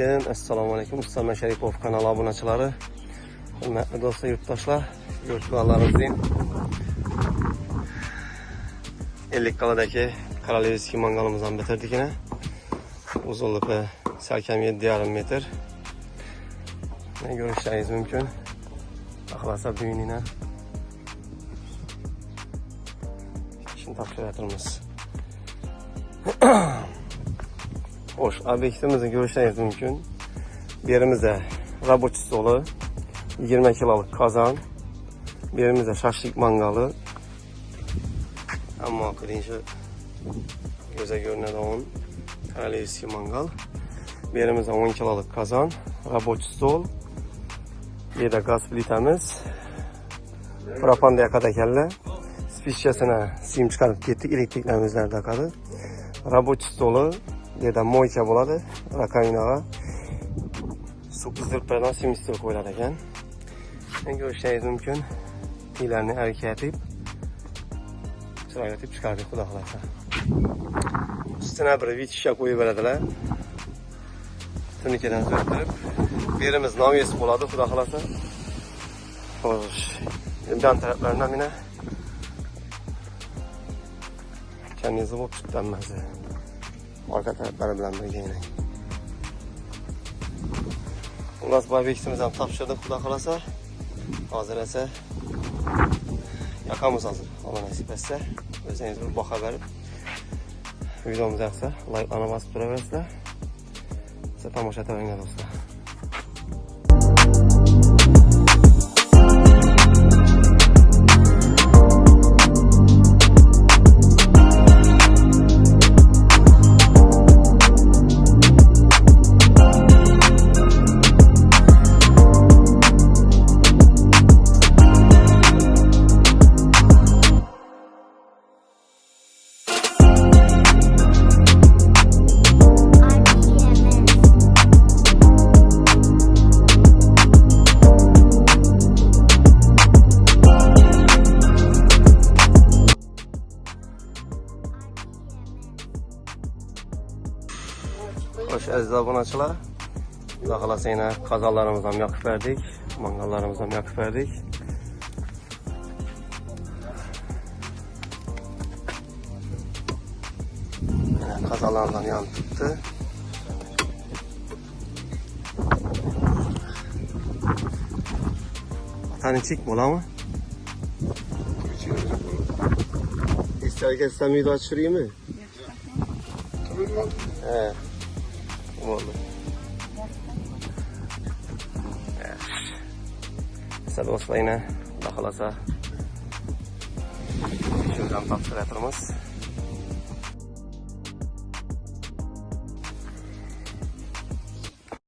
Aleyküm. Assalomu alaykum. Ustalma Sharipov kanali obunachilari. Hurmatli do'stlar, yurtdoshlar, yurtdoshlarimizding 50 kaladagi Korolevskiy mangalimizni bitirdik yine. Uzunluğu salkam 7,5 metr. Ne görüşleriniz mümkün. Akılasa büyüğüne. Şimdi topşiratırmız. Hoş, obyektimizni görüşleriniz mümkün. Birimizde rabochi stolu, 20 kiloluk kazan, birimizde şaşlık mangalı. Ama birinci göze görünen onun Korolevskiy mangal. Birimizde 10 kiloluk kazan, rabochi stol, bir de gaz plitamiz, propan yakada kelle. Spişçesine sim çıkarıp gittik, elektriklerimiz takadı. Rabochi stolu, bir de moyka bo'ladi, rakovinaga. Su qizdırıplardan sim istirib qo'yiladi ekan. Görüşleriniz mümkün. Piylarni harakatib, chiroyli chiqardik, xudo xolasa. Üstüne bir vitishga qo'yib beradilar. Tunikadan o'ttirib, berimiz navyes bo'ladi, xudo xolasa. Xo'sh, imkon taraflaridan mana kanizi bo'lib chiqqanmiz. Arka tarafları bilan birga yana. Xullas, bu obyektimizni ham topshirdik, xudo xolasa. Hozir esa yoqamiz hozir. Alloh nasib etsa, o'zingiz bir baho berib, videomiz yoqsa, like'larni bosib turaversizlar. Siz tomosha qiling do'stlar. Hoş aziz obunachilar, xudo xolasa yana qazonlarimizni ham yoqib berdik, mangallarimizni ham yoqib berdik. Qazonlardan yonib turibdi. Tanechik bo'ladimi? İsterken samimi açırayım mı? He. Oldu. Size dostlar yine bakılasa şuradan topşiratırmız.